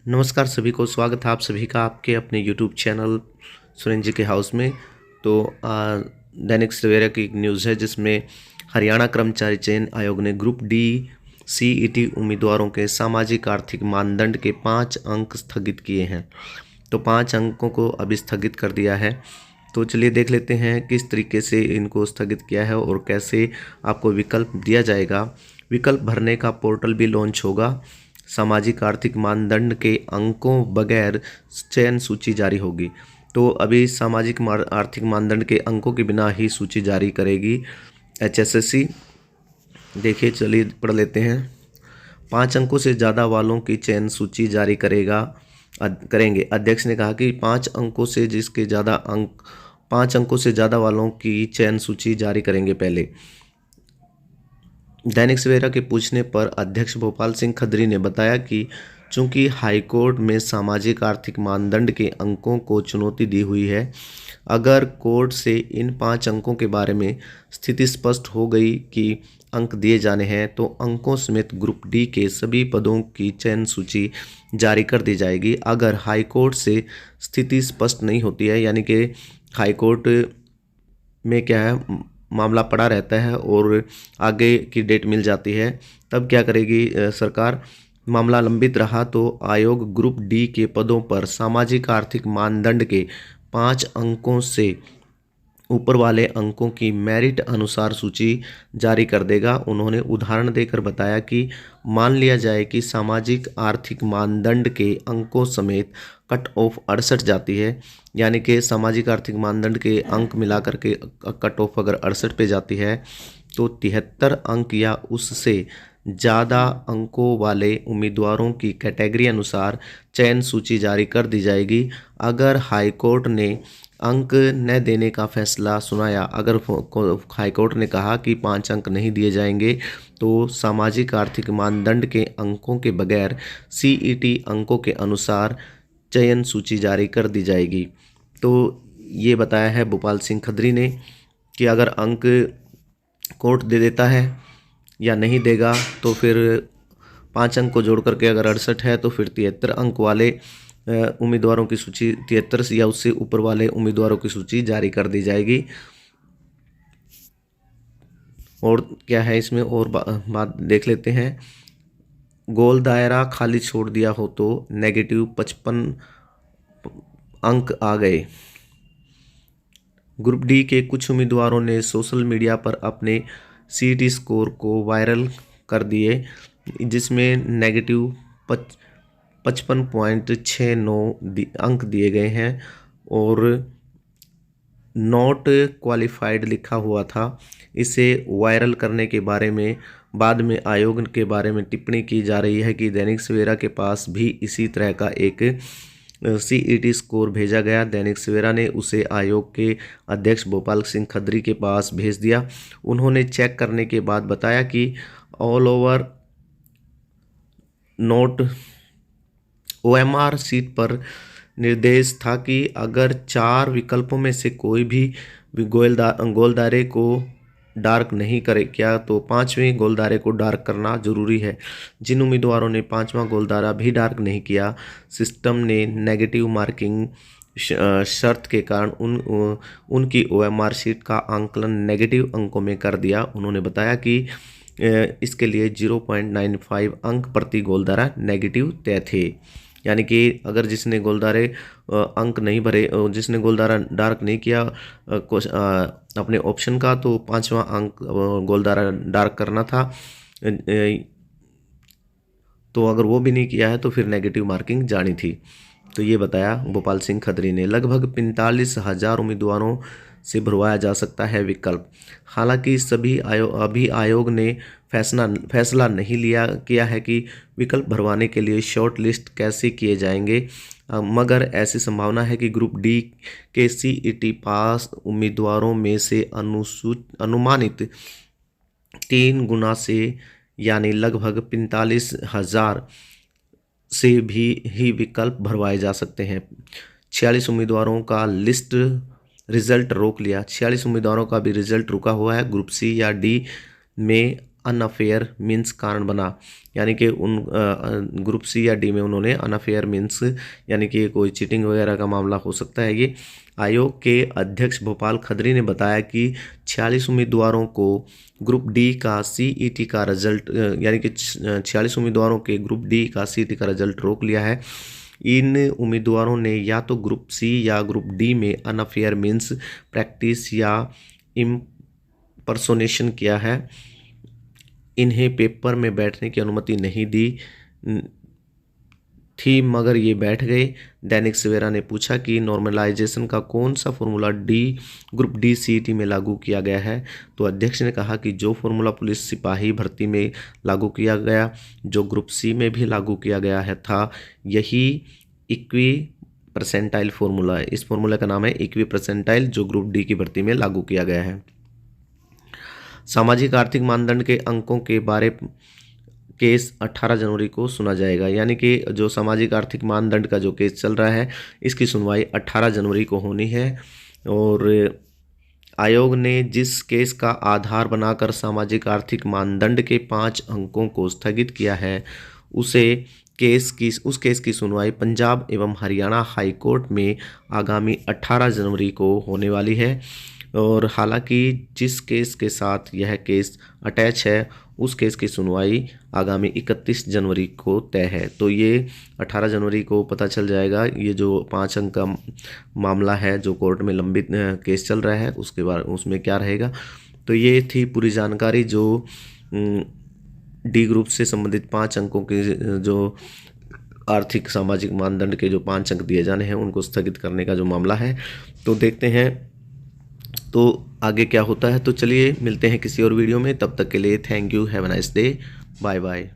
नमस्कार सभी को, स्वागत है आप सभी का आपके अपने यूट्यूब चैनल सुरेंद्र जी के हाउस में। तो दैनिक सवेरा की एक न्यूज़ है जिसमें हरियाणा कर्मचारी चयन आयोग ने ग्रुप डी सीईटी उम्मीदवारों के सामाजिक आर्थिक मानदंड के 5 अंक स्थगित किए हैं। तो 5 अंकों को अभी स्थगित कर दिया है। तो चलिए देख लेते हैं किस तरीके से इनको स्थगित किया है और कैसे आपको विकल्प दिया जाएगा। विकल्प भरने का पोर्टल भी लॉन्च होगा। सामाजिक आर्थिक मानदंड के अंकों बगैर चयन सूची जारी होगी। तो अभी सामाजिक आर्थिक मानदंड के अंकों के बिना ही सूची जारी करेगी HSSC। देखिए चलिए पढ़ लेते हैं। 5 अंकों से ज़्यादा वालों की चयन सूची जारी करेंगे। अध्यक्ष ने कहा कि 5 अंकों से जिसके ज़्यादा अंक 5 अंकों से ज़्यादा वालों की चयन सूची जारी करेंगे पहले। दैनिक सवेरा के पूछने पर अध्यक्ष भोपाल सिंह खत्री ने बताया कि चूंकि हाईकोर्ट में सामाजिक आर्थिक मानदंड के अंकों को चुनौती दी हुई है, अगर कोर्ट से इन 5 अंकों के बारे में स्थिति स्पष्ट हो गई कि अंक दिए जाने हैं तो अंकों समेत ग्रुप डी के सभी पदों की चयन सूची जारी कर दी जाएगी। अगर हाईकोर्ट से स्थिति स्पष्ट नहीं होती है, यानी कि हाईकोर्ट में क्या है, मामला पड़ा रहता है और आगे की डेट मिल जाती है, तब क्या करेगी सरकार। मामला लंबित रहा तो आयोग ग्रुप डी के पदों पर सामाजिक आर्थिक मानदंड के 5 अंकों से ऊपर वाले अंकों की मेरिट अनुसार सूची जारी कर देगा। उन्होंने उदाहरण देकर बताया कि मान लिया जाए कि सामाजिक आर्थिक मानदंड के अंकों समेत कट ऑफ 68 जाती है, यानी कि सामाजिक आर्थिक मानदंड के अंक मिलाकर के कट ऑफ अगर 68 पे जाती है तो 73 अंक या उससे ज़्यादा अंकों वाले उम्मीदवारों की कैटेगरी अनुसार चयन सूची जारी कर दी जाएगी। अगर हाईकोर्ट ने अंक न देने का फैसला सुनाया, अगर हाईकोर्ट ने कहा कि 5 अंक नहीं दिए जाएंगे, तो सामाजिक आर्थिक मानदंड के अंकों के बगैर सीईटी अंकों के अनुसार चयन सूची जारी कर दी जाएगी। तो ये बताया है भोपाल सिंह खत्री ने कि अगर अंक कोर्ट दे देता है या नहीं देगा तो फिर 5 अंक को जोड़ करके अगर 68 है तो फिर 73 अंक वाले उम्मीदवारों की सूची 73 या उससे ऊपर वाले उम्मीदवारों की सूची जारी कर दी जाएगी। और क्या है इसमें और बात देख लेते हैं। गोल दायरा खाली छोड़ दिया हो तो नेगेटिव 55 अंक आ गए। ग्रुप डी के कुछ उम्मीदवारों ने सोशल मीडिया पर अपने सीईटी स्कोर को वायरल कर दिए, जिसमें नेगेटिव 55.69 अंक दिए गए हैं और नॉट क्वालिफाइड लिखा हुआ था। इसे वायरल करने के बारे में बाद में आयोग के बारे में टिप्पणी की जा रही है कि दैनिक सवेरा के पास भी इसी तरह का एक सीईटी स्कोर भेजा गया। दैनिक सवेरा ने उसे आयोग के अध्यक्ष भोपाल सिंह खत्री के पास भेज दिया। उन्होंने चेक करने के बाद बताया कि all over note OMR seat पर निर्देश था कि अगर 4 विकल्पों में से कोई भी गोल दायरे को डार्क नहीं करे क्या तो 5वें गोल दायरे को डार्क करना जरूरी है। जिन उम्मीदवारों ने 5वां गोल दायरा भी डार्क नहीं किया, सिस्टम ने नेगेटिव मार्किंग शर्त के कारण उनकी OMR सीट का आंकलन नेगेटिव अंकों में कर दिया। उन्होंने बताया कि इसके लिए 0.95 अंक प्रति गोल दायरा नेगेटिव तय थे, यानी कि अगर जिसने गोलदारे अंक नहीं भरे, जिसने गोलदारा डार्क नहीं किया अपने ऑप्शन का, तो 5वां अंक गोलदारा डार्क करना था। तो अगर वो भी नहीं किया है तो फिर नेगेटिव मार्किंग जानी थी। तो ये बताया भोपाल सिंह खत्री ने। लगभग 45,000 उम्मीदवारों से भरवाया जा सकता है विकल्प। हालांकि अभी आयोग ने फैसला नहीं किया है कि विकल्प भरवाने के लिए शॉर्ट लिस्ट कैसे किए जाएंगे, मगर ऐसी संभावना है कि ग्रुप डी के सीईटी पास उम्मीदवारों में से अनुमानित 3 गुना से यानी लगभग 45,000 से भी ही विकल्प भरवाए जा सकते हैं। 46 उम्मीदवारों का रिजल्ट रोक लिया। 46 उम्मीदवारों का भी रिजल्ट रुका हुआ है। ग्रुप सी या डी में अनअफेयर मीन्स कारण बना, यानी कि उन ग्रुप सी या डी में उन्होंने अनअफेयर मीन्स यानी कि कोई चीटिंग वगैरह का मामला हो सकता है ये। आयोग के अध्यक्ष भोपाल खत्री ने बताया कि 46 उम्मीदवारों को ग्रुप डी का सीईटी का रिजल्ट यानी कि 46 उम्मीदवारों के ग्रुप डी का सीईटी का रिजल्ट रोक लिया है। इन उम्मीदवारों ने या तो ग्रुप सी या ग्रुप डी में अनअफेयर मीन्स प्रैक्टिस या इम्पर्सोनेशन किया है। इन्हें पेपर में बैठने की अनुमति नहीं दी थी मगर ये बैठ गए। दैनिक सवेरा ने पूछा कि नॉर्मलाइजेशन का कौन सा फॉर्मूला ग्रुप डी सीईटी में लागू किया गया है, तो अध्यक्ष ने कहा कि जो फॉर्मूला पुलिस सिपाही भर्ती में लागू किया गया, जो ग्रुप सी में भी लागू किया गया है था, यही इक्वी परसेंटाइल फॉर्मूला है। इस फॉर्मूला का नाम है इक्वी परसेंटाइल, जो ग्रुप डी की भर्ती में लागू किया गया है। सामाजिक आर्थिक मानदंड के अंकों के बारे केस 18 जनवरी को सुना जाएगा, यानी कि जो सामाजिक आर्थिक मानदंड का जो केस चल रहा है इसकी सुनवाई 18 जनवरी को होनी है। और आयोग ने जिस केस का आधार बनाकर सामाजिक आर्थिक मानदंड के 5 अंकों को स्थगित किया है उस केस की सुनवाई पंजाब एवं हरियाणा हाई कोर्ट में आगामी 18 जनवरी को होने वाली है। और हालांकि जिस केस के साथ यह केस अटैच है उस केस की सुनवाई आगामी 31 जनवरी को तय है। तो ये 18 जनवरी को पता चल जाएगा ये जो 5 अंक का मामला है जो कोर्ट में लंबित केस चल रहा है उसके बाद उसमें क्या रहेगा। तो ये थी पूरी जानकारी जो डी ग्रुप से संबंधित 5 अंकों के जो आर्थिक सामाजिक मानदंड के जो 5 अंक दिए जाने हैं उनको स्थगित करने का जो मामला है। तो देखते हैं तो आगे क्या होता है। तो चलिए मिलते हैं किसी और वीडियो में, तब तक के लिए thank you, have a nice day, bye bye.